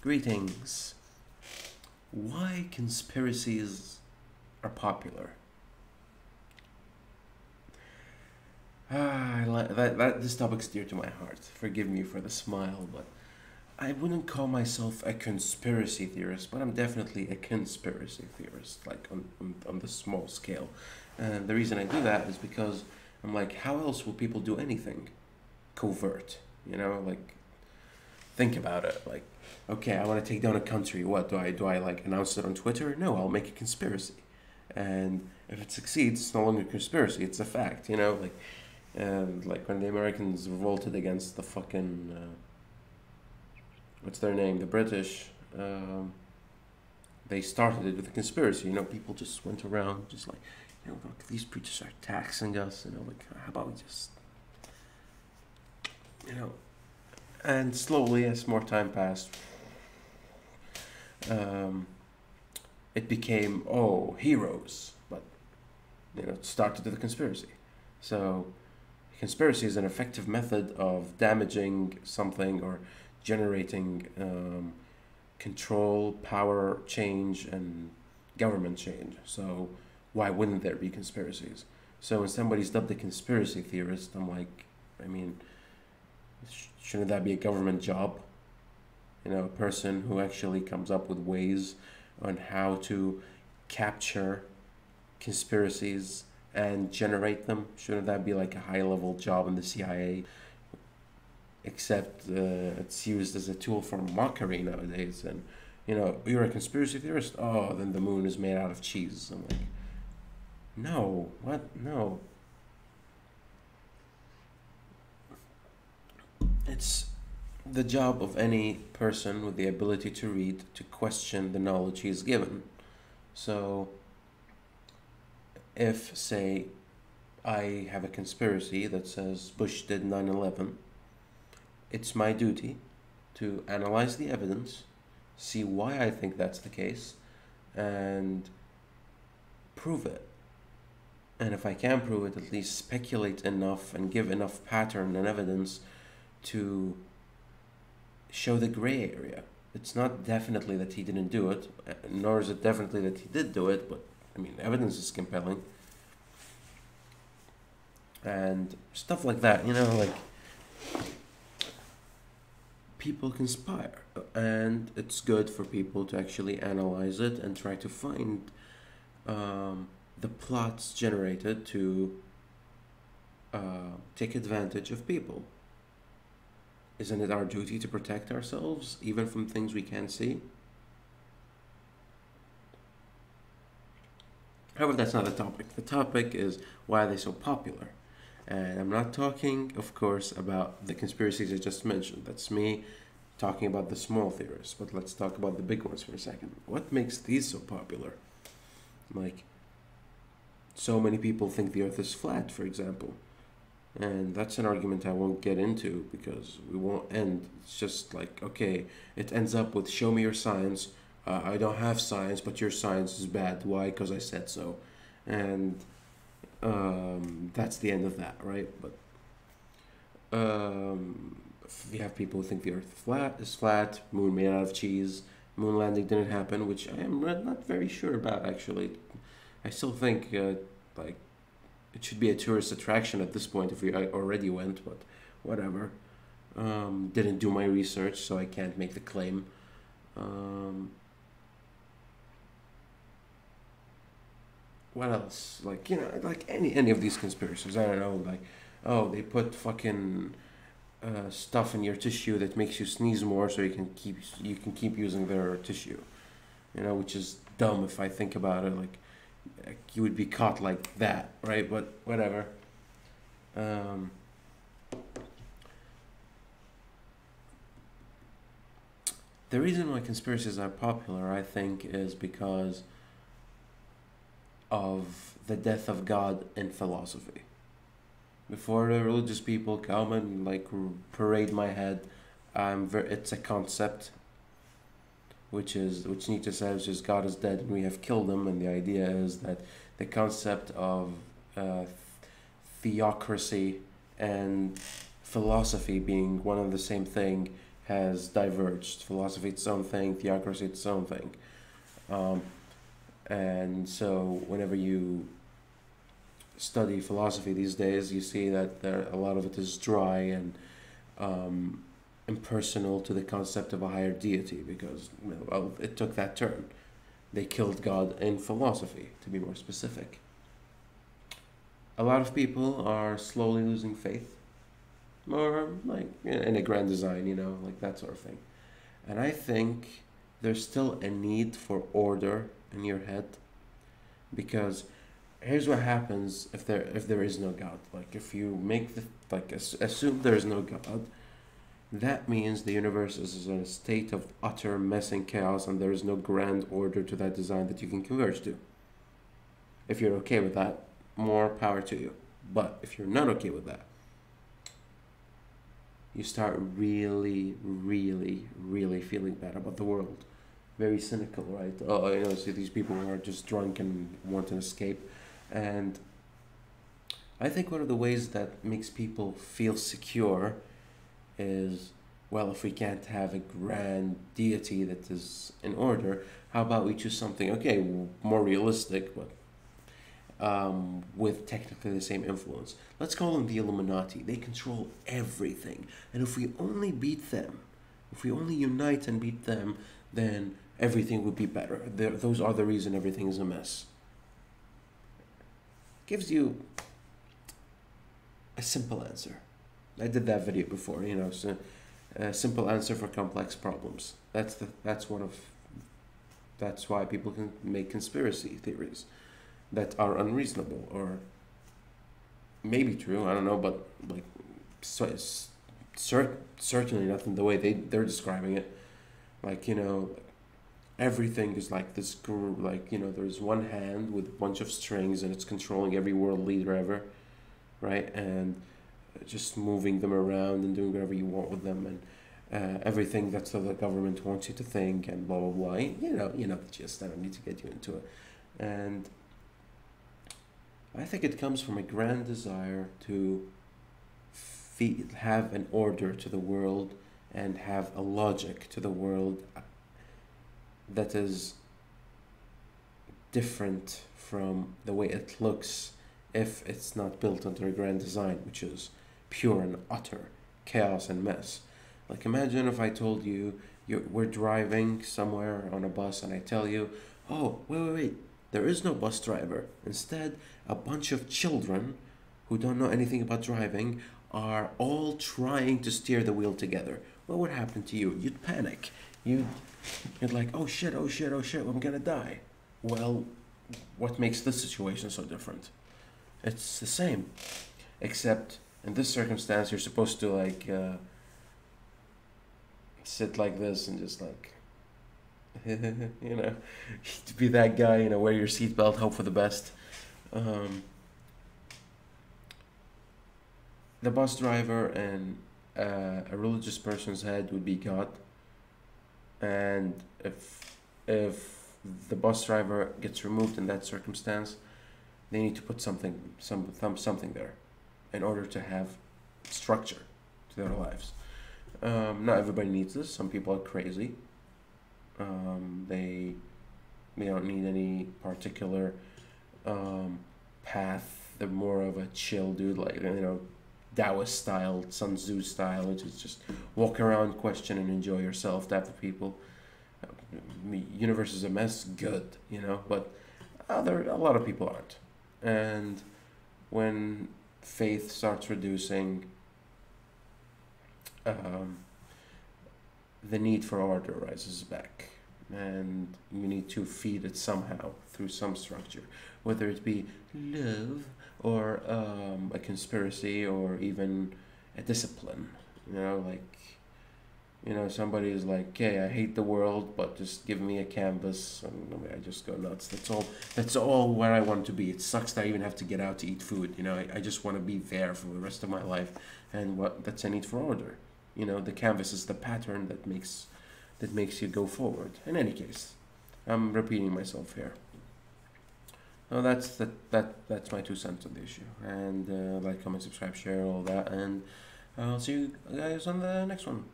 Greetings. Why conspiracies are popular? I like that. This topic's dear to my heart. Forgive me for the smile, but I wouldn't call myself a conspiracy theorist, but I'm definitely a conspiracy theorist, like on the small scale. And the reason I do that is because I'm like, how else will people do anything covert? Like think about it. Like, okay, I want to take down a country. What do I like announce it on Twitter? No, I'll make a conspiracy, and if it succeeds, it's no longer a conspiracy. It's a fact. Like, and like when the Americans revolted against the fucking what's their name, the British. They started it with a conspiracy. People just went around just like, look, these preachers are taxing us. Like, how about we just, and slowly, as more time passed, it became, heroes. But, it started with a conspiracy. So, conspiracy is an effective method of damaging something or generating control, power change, and government change. So, why wouldn't there be conspiracies? So, when somebody's dubbed a conspiracy theorist, I'm like, shouldn't that be a government job? A person who actually comes up with ways on how to capture conspiracies and generate them. Shouldn't that be like a high level job in the CIA? Except it's used as a tool for mockery nowadays. And, you're a conspiracy theorist? Oh, then the moon is made out of cheese. I'm like, no, what? No. It's the job of any person with the ability to read to question the knowledge he is given. So, if, say, I have a conspiracy that says Bush did 9/11, it's my duty to analyze the evidence, see why I think that's the case, and prove it. And if I can prove it, at least speculate enough and give enough pattern and evidence to show the gray area. It's not definitely that he didn't do it, nor is it definitely that he did do it, but evidence is compelling. And stuff like that, like people conspire, and it's good for people to actually analyze it and try to find the plots generated to take advantage of people. Isn't it our duty to protect ourselves, even from things we can't see? However, that's not the topic. The topic is why are they so popular? And I'm not talking, of course, about the conspiracies I just mentioned. That's me talking about the small theorists. But let's talk about the big ones for a second. What makes these so popular? Like, so many people think the earth is flat, for example. And that's an argument I won't get into because we won't end. It's just like, okay, it ends up with show me your science. I don't have science, but your science is bad. Why? Because I said so. And that's the end of that, right? But you have people who think the earth is flat, moon made out of cheese, moon landing didn't happen, which I am not very sure about, actually. I still think, like, it should be a tourist attraction at this point if we already went, but whatever. Didn't do my research, so I can't make the claim. What else? Like, like any of these conspiracies. I don't know, like, oh, they put fucking stuff in your tissue that makes you sneeze more, so you can keep using their tissue. Which is dumb if I think about it. Like you would be caught like that, right? But whatever. The reason why conspiracies are popular, I think, is because of the death of God in philosophy. Before the religious people come and like parade my head, it's a concept, which Nietzsche says is God is dead and we have killed him, and the idea is that the concept of theocracy and philosophy being one and the same thing has diverged. Philosophy its own thing, theocracy its own thing. Um, and so whenever you study philosophy these days, you see that a lot of it is dry and um, impersonal to the concept of a higher deity because well, it took that turn. They killed God in philosophy, to be more specific. A lot of people are slowly losing faith, or like in a grand design, like that sort of thing. And I think there's still a need for order in your head because here's what happens if there is no God. Like if you make the assume there is no God, that means the universe is in a state of utter mess and chaos, and there is no grand order to that design that you can converge to. If you're okay with that, more power to you. But if you're not okay with that, you start really, really, really feeling bad about the world. Very cynical, right? Oh, see these people who are just drunk and want an escape. And I think one of the ways that makes people feel secure is, well, if we can't have a grand deity that is in order, how about we choose something, okay, more realistic, but with technically the same influence. Let's call them the Illuminati. They control everything. And if we only beat them, if we only unite and beat them, then everything would be better. Those are the reason everything is a mess. Gives you a simple answer. I did that video before, so a simple answer for complex problems. That's why people can make conspiracy theories that are unreasonable or maybe true, I don't know, but like so it's certainly not in the way they're describing it. Like, everything is like this group, like, there's one hand with a bunch of strings and it's controlling every world leader ever, right? And just moving them around and doing whatever you want with them, and everything that's what the government wants you to think, and blah blah blah. The gist. I don't need to get you into it. And I think it comes from a grand desire to have an order to the world and have a logic to the world that is different from the way it looks if it's not built under a grand design, which is pure and utter chaos and mess. Like, imagine if I told you we're driving somewhere on a bus and I tell you, oh, wait, there is no bus driver. Instead, a bunch of children who don't know anything about driving are all trying to steer the wheel together. What would happen to you? You'd panic. You'd like, oh shit, I'm gonna die. Well, what makes this situation so different? It's the same, except in this circumstance, you're supposed to sit like this and just like, to be that guy, wear your seatbelt, hope for the best. The bus driver and a religious person's head would be God, and if the bus driver gets removed in that circumstance, they need to put something there in order to have structure to their lives. Not everybody needs this. Some people are crazy. They don't need any particular path. They're more of a chill dude, like Taoist style, Sun Tzu style, which is just walk around, question, and enjoy yourself type of people. Universe is a mess, good, but a lot of people aren't. And when faith starts reducing, the need for order rises back, and you need to feed it somehow through some structure, whether it be love or a conspiracy or even a discipline. Somebody is like, okay, I hate the world, but just give me a canvas, and I just go nuts. That's all where I want to be. It sucks that I even have to get out to eat food. I just want to be there for the rest of my life, and that's a need for order. The canvas is the pattern that makes you go forward. In any case, I'm repeating myself here. So that's my 2 cents on the issue. And like, comment, subscribe, share, all that, and I'll see you guys on the next one.